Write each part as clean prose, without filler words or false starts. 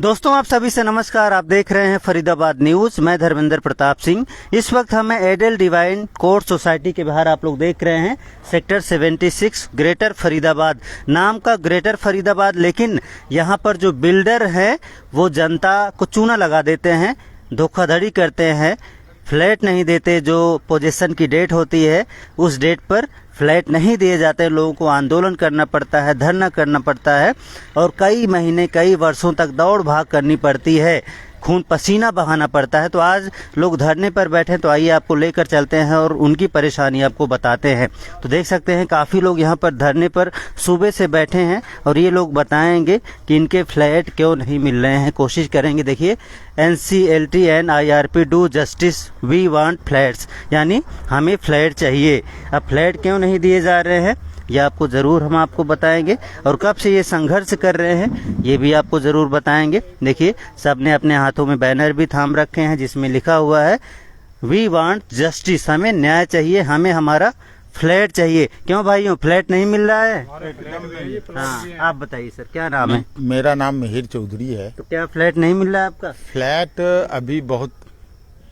दोस्तों आप सभी से नमस्कार। आप देख रहे हैं फरीदाबाद न्यूज। मैं धर्मेंद्र प्रताप सिंह। इस वक्त हमें एडेल डिवाइन कोर्ट सोसाइटी के बाहर आप लोग देख रहे हैं सेक्टर 76 ग्रेटर फरीदाबाद नाम का ग्रेटर फरीदाबाद। लेकिन यहाँ पर जो बिल्डर है वो जनता को चूना लगा देते हैं, धोखाधड़ी करते हैं, फ्लैट नहीं देते। जो पोजीशन की डेट होती है उस डेट पर फ्लैट नहीं दिए जाते। लोगों को आंदोलन करना पड़ता है, धरना करना पड़ता है और कई महीने कई वर्षों तक दौड़ भाग करनी पड़ती है, खून पसीना बहाना पड़ता है। तो आज लोग धरने पर बैठे, तो आइए आपको लेकर चलते हैं और उनकी परेशानी आपको बताते हैं। तो देख सकते हैं काफ़ी लोग यहाँ पर धरने पर सुबह से बैठे हैं और ये लोग बताएंगे कि इनके फ्लैट क्यों नहीं मिल रहे हैं। कोशिश करेंगे। देखिए NCLT and IRP do justice, we want flats, यानी हमें फ्लैट चाहिए। अब फ्लैट क्यों नहीं दिए जा रहे हैं ये आपको ज़रूर हम आपको बताएंगे और कब से ये संघर्ष कर रहे हैं ये भी आपको ज़रूर बताएंगे। देखिए सब ने अपने हाथों में बैनर भी थाम रखे हैं जिसमें लिखा हुआ है वी वांट जस्टिस, हमें न्याय चाहिए, हमें हमारा फ्लैट चाहिए। क्यों भाइयों फ्लैट नहीं मिल रहा है? हाँ आप बताइए सर, क्या नाम है? मेरा नाम मिहिर चौधरी है। तो क्या फ्लैट नहीं मिल रहा है आपका? फ्लैट अभी बहुत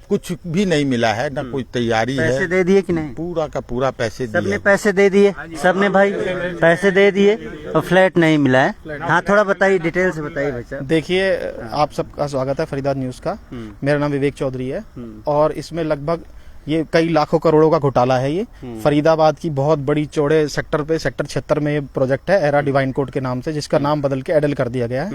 कुछ भी नहीं मिला है, ना कोई तैयारी है। पैसे दे दिए कि नहीं? पूरा का पूरा पैसे दिए। सबने पैसे दे दिए, सबने भाई पैसे दे दिए और फ्लैट नहीं मिला है। हाँ थोड़ा बताइए, डिटेल से बताइए भाई साहब। देखिए आप सबका स्वागत है फरीदाबाद न्यूज का। मेरा नाम विवेक चौधरी है और इसमें लगभग ये कई लाखों करोड़ों का घोटाला है। ये फरीदाबाद की बहुत बड़ी चौड़े सेक्टर पे, सेक्टर 76 में ये प्रोजेक्ट है एरा डिवाइन कोर्ट के नाम से, जिसका नाम बदल के एडल कर दिया गया है।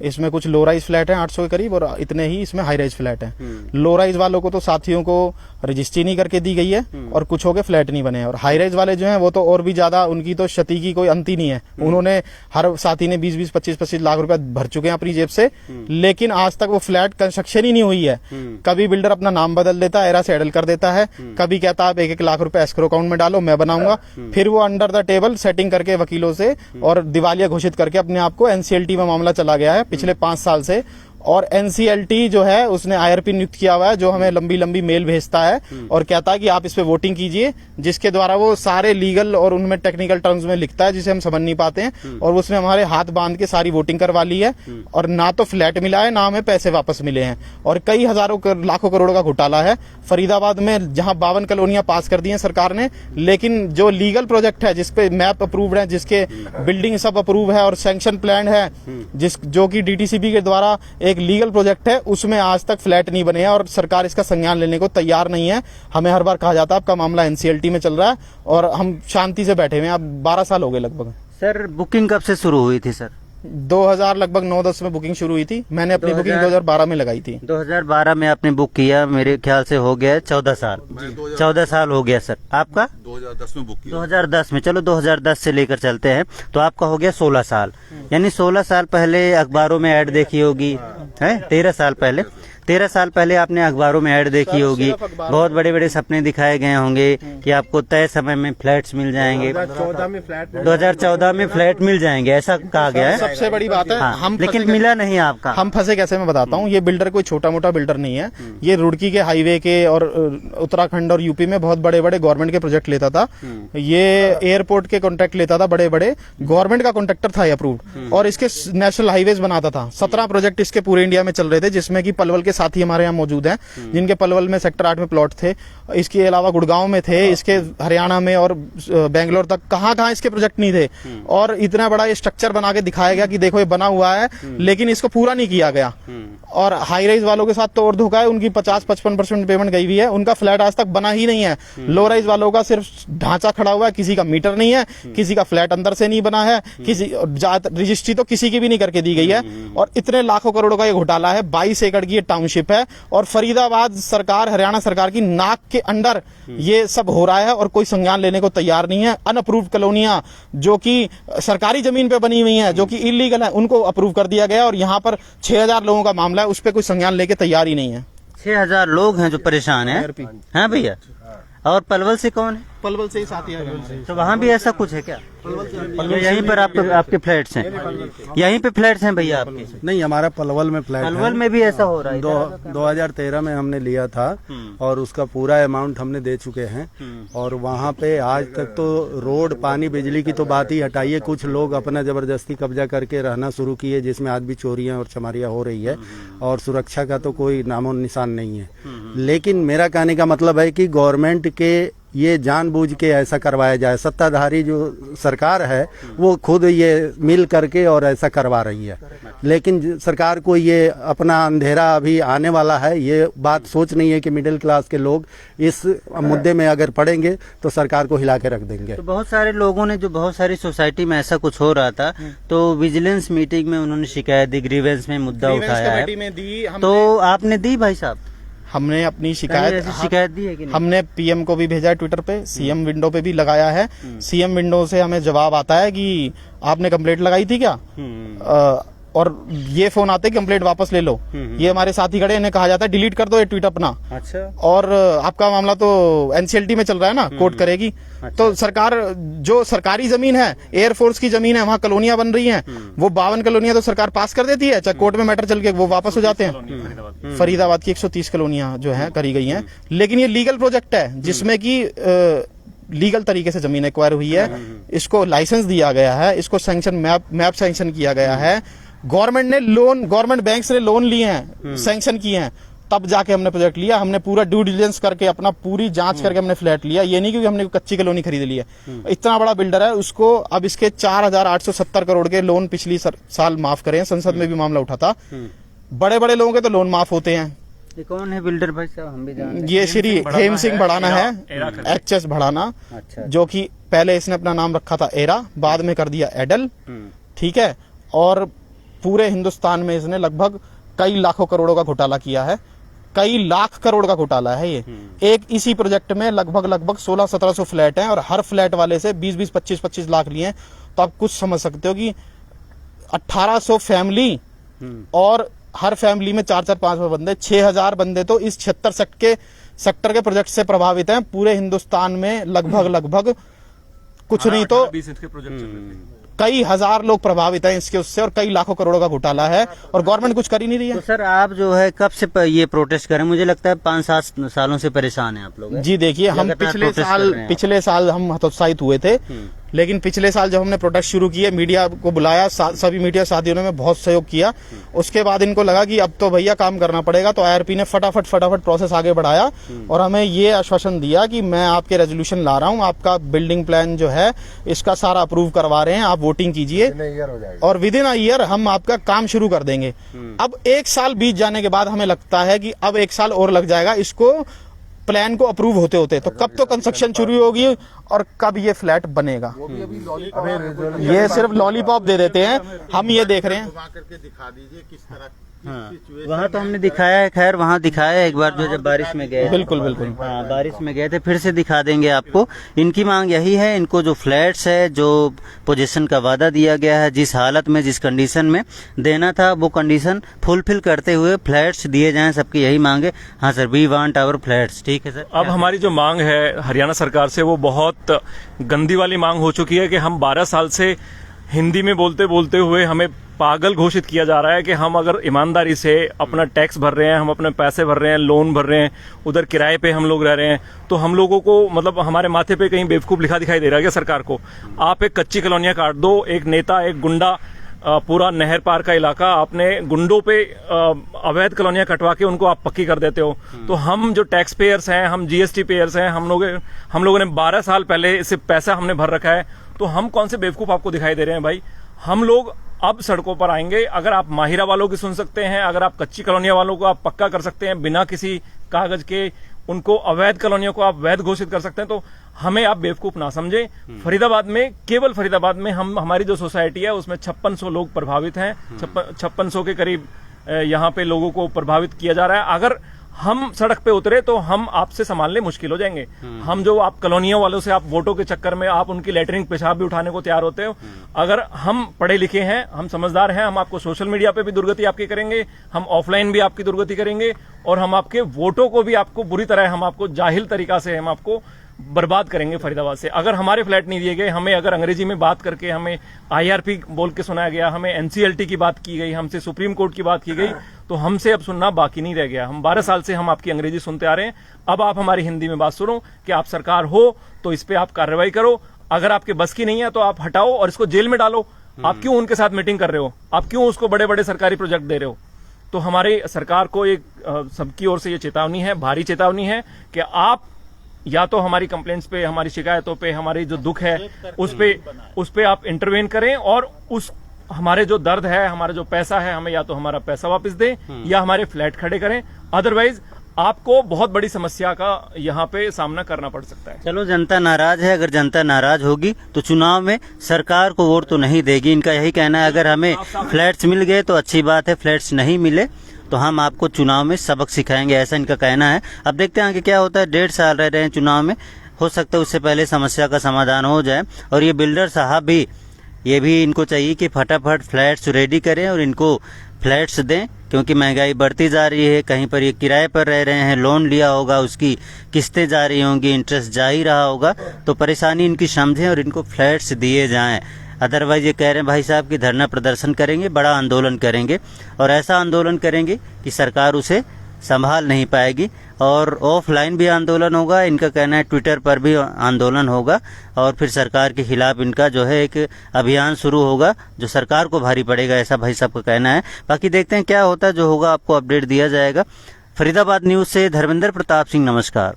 इसमें कुछ लो राइज फ्लैट है 800 के करीब और इतने ही इसमें हाई राइज फ्लैट है। लो राइज वालों को तो साथियों को रजिस्ट्री नहीं करके दी गई है और कुछ हो गए फ्लैट नहीं बने हैं। और हाई राइज वाले जो है वो तो और भी ज्यादा, उनकी तो क्षति की कोई अंत ही नहीं है। उन्होंने हर साथी ने 20-20, 25-25 लाख रुपए भर चुके हैं अपनी जेब से, लेकिन आज तक वो फ्लैट कंस्ट्रक्शन ही नहीं हुई है। कभी बिल्डर अपना नाम बदल देता है, एरा से एडल कर देता है, कभी कहता है आप 1-1 लाख रुपए एस्क्रो अकाउंट में डालो मैं बनाऊंगा, फिर वो अंडर द टेबल सेटिंग करके वकीलों से और दिवालिया घोषित करके अपने आप को NCLT में मामला चला गया है पिछले 5 साल से। और NCLT जो है उसने IRP नियुक्त किया हुआ है जो हमें लंबी लंबी मेल भेजता है और कहता है कि आप इस पे वोटिंग कीजिए, जिसके द्वारा वो सारे लीगल और उनमें टेक्निकल टर्म्स में लिखता है जिसे हम समझ नहीं पाते हैं। और उसने हमारे हाथ बांध के सारी वोटिंग करवा ली है और ना तो फ्लैट मिला है ना हमें पैसे वापस मिले हैं। और कई हजारों लाखों करोड़ों का घोटाला है फरीदाबाद में, जहां 52 कॉलोनियां पास कर दी हैं सरकार ने, लेकिन जो लीगल प्रोजेक्ट है जिसपे मैप अप्रूव्ड है, जिसके बिल्डिंग सब अप्रूव है और सैंक्शन प्लान है, जो की DTCB के द्वारा एक लीगल प्रोजेक्ट है, उसमें आज तक फ्लैट नहीं बने हैं और सरकार इसका संज्ञान लेने को तैयार नहीं है। हमें हर बार कहा जाता है आपका मामला NCLT में चल रहा है और हम शांति से बैठे हुए हैं। अब 12 साल हो गए लगभग। सर बुकिंग कब से शुरू हुई थी सर? 2000 लगभग 9-10 में बुकिंग शुरू हुई थी। मैंने अपनी बुकिंग 2012 में लगाई थी। 2012 में आपने बुक किया, मेरे ख्याल से हो गया 14 साल। 14 साल हो गया सर। आपका 2010 में बुक किया। 2010 में, चलो 2010 से लेकर चलते हैं तो आपका हो गया 16 साल। यानी 16 साल पहले अखबारों में ऐड देखी होगी, है 13 साल पहले। 13 साल पहले आपने अखबारों में ऐड देखी होगी, बहुत बड़े बड़े सपने दिखाए गए होंगे कि आपको तय समय में फ्लैट्स मिल जाएंगे। 2014 में फ्लैट मिल जाएंगे ऐसा कहा गया है। सबसे बड़ी बात है हम लेकिन मिला नहीं आपका। हम फंसे कैसे मैं बताता हूँ। ये बिल्डर कोई छोटा मोटा बिल्डर नहीं है। ये रुड़की के हाईवे के और उत्तराखंड और यूपी में बहुत बड़े बड़े गवर्नमेंट के प्रोजेक्ट लेता था। ये एयरपोर्ट के कॉन्ट्रैक्ट लेता था, बड़े बड़े गवर्नमेंट का कॉन्ट्रैक्टर था अप्रूव्ड, और इसके नेशनल हाईवेज बनाता था। 17 प्रोजेक्ट इसके पूरे इंडिया में चल रहे थे, जिसमें की पलवल के साथी हमारे यहाँ मौजूद हैं जिनके पलवल में सेक्टर 8 में प्लॉट थे। इसके अलावा गुड़गांव में थे, इसके हरियाणा में और बेंगलोर तक कहां इसके प्रोजेक्ट नहीं थे। और इतना बड़ा ये स्ट्रक्चर बना के दिखाया गया कि देखो ये बना हुआ है, लेकिन इसको पूरा नहीं किया गया। और हाई राइज वालों के साथ तो और धोखा है, उनकी 50-55% पेमेंट गई हुई है, उनका फ्लैट आज तक बना ही नहीं है। लो राइज वालों का सिर्फ ढांचा खड़ा हुआ है, किसी का मीटर नहीं है, किसी का फ्लैट अंदर से नहीं बना है, किसी रजिस्ट्री तो किसी की भी नहीं करके दी गई है। और इतने लाखों करोड़ों का ये घोटाला है। 22 एकड़ की ये टाउनशिप है और फरीदाबाद सरकार, हरियाणा सरकार की नाक के अंडर ये सब हो रहा है और कोई संज्ञान लेने को तैयार नहीं है। अनअप्रूव्ड कॉलोनियां जो कि सरकारी जमीन पे बनी हुई हैं, जो कि इलीगल है, उनको अप्रूव कर दिया गया और यहाँ पर 6000 लोगों का मामला है, उस पर कोई संज्ञान लेके तैयार ही नहीं है। 6000 लोग हैं जो परेशान हैं। हाँ भैया। और पलवल से कौन है? पलवल से ही साथी है। तो वहाँ भी ऐसा कुछ है क्या? या यहीं पर आपके फ्लैट्स हैं? यहीं पे फ्लैट्स हैं भैया आपके? नहीं, हमारा पलवल में फ्लैट पलवल में भी ऐसा हो रहा है? 2013 में हमने लिया था और उसका पूरा अमाउंट हमने दे चुके हैं। और वहाँ पे आज तक तो रोड, पानी, बिजली की तो बात ही हटाइए, कुछ लोग अपना जबरदस्ती कब्जा करके रहना शुरू किए, जिसमें आज भी चोरियां और चमारियां हो रही है और सुरक्षा का तो कोई नामो निशान नहीं है। लेकिन मेरा कहने का मतलब है कि गवर्नमेंट के ये जानबूझ के ऐसा करवाया जाए। सत्ताधारी जो सरकार है वो खुद ये मिल करके और ऐसा करवा रही है, लेकिन सरकार को ये अपना अंधेरा अभी आने वाला है, ये बात सोच नहीं है कि मिडिल क्लास के लोग इस मुद्दे में अगर पड़ेंगे तो सरकार को हिला के रख देंगे। तो बहुत सारे लोगों ने, जो बहुत सारी सोसाइटी में ऐसा कुछ हो रहा था, तो विजिलेंस मीटिंग में उन्होंने शिकायत दी, ग्रीवेंस में मुद्दा उठाया है, तो आपने दी भाई साहब? हमने अपनी शिकायत दी है कि नहीं? हमने पीएम को भी भेजा है ट्विटर पे, सीएम विंडो पे भी लगाया है। सीएम विंडो से हमें जवाब आता है कि आपने कंप्लेंट लगाई थी क्या, और ये फोन आते कि कंप्लेंट वापस ले लो। ये हमारे साथी खड़े, इन्हें कहा जाता है डिलीट कर दो ये ट्वीट अपना। अच्छा। और आपका मामला तो एनसीएलटी में चल रहा है ना, कोर्ट करेगी। अच्छा। तो सरकार, जो सरकारी जमीन है, एयरफोर्स की जमीन है, वहाँ कॉलोनियां बन रही हैं, वो 52 कॉलोनियां तो सरकार पास कर देती है, चाहे कोर्ट में मैटर चल के वो वापस हो जाते हैं। फरीदाबाद की 130 कॉलोनियां जो है करी गई हैं, लेकिन ये लीगल प्रोजेक्ट है जिसमें की लीगल तरीके से जमीन एक्वायर हुई है, इसको लाइसेंस दिया गया है, इसको सैंक्शन मैप सैंक्शन किया गया है, गवर्नमेंट बैंक से लोन लिए हैं, सैंक्शन किए हैं, तब जाके हमने प्रोजेक्ट लिया। हमने पूरा ड्यू डिलिजेंस करके, अपना पूरी जांच करके हमने फ्लैट लिया। ये नहीं क्योंकि हमने कच्ची कॉलोनी खरीद ली है। इतना बड़ा बिल्डर है, उसको अब इसके 4870 करोड़ के लोन पिछली साल माफ करे हैं, संसद में भी मामला उठा था। बड़े बड़े लोगों के तो लोन माफ होते हैं। ये कौन है बिल्डर भाई साहब, हम भी जानते हैं? ये श्री हेम सिंह भड़ाना है, HS भड़ाना। अच्छा। जो कि पहले इसने अपना नाम रखा था एरा, बाद में कर दिया एडल। ठीक है। और पूरे हिंदुस्तान में इसने लगभग कई लाखों करोड़ों का घोटाला किया है, कई लाख करोड़ का घोटाला है ये। एक इसी प्रोजेक्ट में लगभग 1600-1700 फ्लैट हैं और हर फ्लैट वाले से 20-20, 25-25 लाख लिए हैं। तो आप कुछ समझ सकते हो कि 1800 फैमिली और हर फैमिली में 4-4-5 बंदे, 6000 बंदे तो इस 76 सेक्टर के प्रोजेक्ट से प्रभावित हैं। पूरे हिंदुस्तान में लगभग कुछ नहीं तो 20 इंच के प्रोजेक्ट चल रहे थे। कई हजार लोग प्रभावित हैं इसके, उससे, और कई लाखों करोड़ों का घोटाला है और गवर्नमेंट कुछ कर ही नहीं रही है। तो सर आप जो है कब से ये प्रोटेस्ट करें? मुझे लगता है 5-7 सालों से परेशान हैं आप लोग। जी देखिए, हम पिछले साल हम हतोत्साहित हुए थे, लेकिन पिछले साल जब हमने प्रोटेस्ट शुरू किए, मीडिया को बुलाया, सभी मीडिया साथियों ने बहुत सहयोग किया। उसके बाद इनको लगा कि अब तो भैया काम करना पड़ेगा, तो IRP ने फटाफट प्रोसेस आगे बढ़ाया और हमें ये आश्वासन दिया कि मैं आपके रेजोल्यूशन ला रहा हूँ, आपका बिल्डिंग प्लान जो है इसका सारा अप्रूव करवा रहे हैं, आप वोटिंग कीजिए और विद इन अ ईयर हम आपका काम शुरू कर देंगे। अब 1 साल बीत जाने के बाद हमें लगता है कि अब 1 साल और लग जाएगा इसको प्लान को अप्रूव होते होते, तो कब तो कंस्ट्रक्शन शुरू होगी और कब ये फ्लैट बनेगा। ये सिर्फ लॉलीपॉप दे देते हैं, हम ये देख रहे हैं। करके दिखा दीजिए किस तरह वहाँ तो हमने दिखाया है, खैर वहाँ दिखाया है एक बार जो जब बारिश में गए। बिल्कुल। हाँ, बारिश में गए थे, फिर से दिखा देंगे आपको। इनकी मांग यही है, इनको जो फ्लैट्स है, जो पोजीशन का वादा दिया गया है, जिस हालत में, जिस कंडीशन में देना था, वो कंडीशन फुलफिल करते हुए फ्लैट्स दिए जाएं, सबकी यही मांग है। हाँ sir, we want our flats. ठीक है सर। अब हमारी जो मांग है हरियाणा सरकार से, वो बहुत गंदी वाली मांग हो चुकी है कि हम 12 साल से हिंदी में बोलते बोलते हुए हमें पागल घोषित किया जा रहा है कि हम अगर ईमानदारी से अपना टैक्स भर रहे हैं, हम अपने पैसे भर रहे हैं, लोन भर रहे हैं, उधर किराए पे हम लोग रह रहे हैं, तो हम लोगों को मतलब हमारे माथे पे कहीं बेवकूफ लिखा दिखाई दे रहा है क्या सरकार को? आप एक कच्ची कॉलोनियां काट दो, एक नेता, एक गुंडा, पूरा नहर पार का इलाका आपने गुंडों पे अवैध कॉलोनियां कटवा के उनको आप पक्की कर देते हो। तो हम जो टैक्स पेयर्स हैं, हम GST पेयर्स हैं, हम लोगों ने 12 साल पहले इसे पैसा हमने भर रखा है, तो हम कौन से बेवकूफ आपको दिखाई दे रहे हैं भाई? हम लोग अब सड़कों पर आएंगे। अगर आप माहिरा वालों की सुन सकते हैं, अगर आप कच्ची कॉलोनियां वालों को आप पक्का कर सकते हैं बिना किसी कागज के, उनको अवैध कॉलोनियों को आप वैध घोषित कर सकते हैं, तो हमें आप बेवकूफ ना समझे। फरीदाबाद में, केवल फरीदाबाद में हमारी जो सोसाइटी है उसमें 5600 लोग प्रभावित हैं। 5600 के करीब यहाँ पे लोगों को प्रभावित किया जा रहा है। अगर हम सड़क पे उतरे तो हम आपसे संभालने मुश्किल हो जाएंगे। हम जो आप कॉलोनियों वालों से आप वोटों के चक्कर में आप उनकी लेटरिन पेशाब भी उठाने को तैयार होते हो। अगर हम पढ़े लिखे हैं, हम समझदार हैं, हम आपको सोशल मीडिया पे भी दुर्गति आपकी करेंगे, हम ऑफलाइन भी आपकी दुर्गति करेंगे और हम आपके वोटों को भी आपको बुरी तरह, हम आपको जाहिल तरीका से हम आपको बर्बाद करेंगे फरीदाबाद से। अगर हमारे फ्लैट नहीं दिए गए, हमें अगर अंग्रेजी में बात करके हमें IRP बोल के सुनाया गया, हमें NCLT की बात की गई, हमसे सुप्रीम कोर्ट की बात की गई, तो हमसे अब सुनना बाकी नहीं रह गया। हम 12 साल से हम आपकी अंग्रेजी सुनते आ रहे हैं, अब आप हमारी हिंदी में बात सुनो कि आप सरकार हो तो इस पे आप कार्रवाई करो, अगर आपके बस की नहीं है तो आप हटाओ और इसको जेल में डालो। आप क्यों उनके साथ मीटिंग कर रहे हो, आप क्यों उसको बड़े बड़े सरकारी प्रोजेक्ट दे रहे हो? तो हमारे सरकार को एक सबकी ओर से ये चेतावनी है, भारी चेतावनी है कि आप या तो हमारी कंप्लेंट्स पे, हमारी शिकायतों पे, हमारी जो दुख है उस पे आप इंटरवेन करें और उस हमारे जो दर्द है, हमारा जो पैसा है, हमें या तो हमारा पैसा वापस दें या हमारे फ्लैट खड़े करें। अदरवाइज आपको बहुत बड़ी समस्या का यहाँ पे सामना करना पड़ सकता है। चलो, जनता नाराज है, अगर जनता नाराज होगी तो चुनाव में सरकार को वोट तो नहीं देगी, इनका यही कहना है। अगर हमें फ्लैट्स मिल गए तो अच्छी बात है, फ्लैट्स नहीं मिले तो हम आपको चुनाव में सबक सिखाएंगे, ऐसा इनका कहना है। अब देखते हैं आगे क्या होता है। 1.5 साल रह रहे हैं चुनाव में, हो सकता है उससे पहले समस्या का समाधान हो जाए। और ये बिल्डर साहब भी, ये भी इनको चाहिए कि फटाफट फ्लैट्स रेडी करें और इनको फ्लैट्स दें, क्योंकि महंगाई बढ़ती जा रही है। कहीं पर ये किराए पर रह रहे हैं, लोन लिया होगा, उसकी किस्तें जा रही होंगी, इंटरेस्ट जा ही रहा होगा, तो परेशानी इनकी समझें और इनको फ्लैट्स दिए जाएं। अदरवाइज ये कह रहे हैं भाई साहब कि धरना प्रदर्शन करेंगे, बड़ा आंदोलन करेंगे और ऐसा आंदोलन करेंगे कि सरकार उसे संभाल नहीं पाएगी। और ऑफलाइन भी आंदोलन होगा, इनका कहना है ट्विटर पर भी आंदोलन होगा और फिर सरकार के खिलाफ इनका जो है एक अभियान शुरू होगा जो सरकार को भारी पड़ेगा, ऐसा भाई साहब का कहना है। बाकी देखते हैं क्या होता है, जो होगा आपको अपडेट दिया जाएगा। फरीदाबाद न्यूज से धर्मेंद्र प्रताप सिंह, नमस्कार।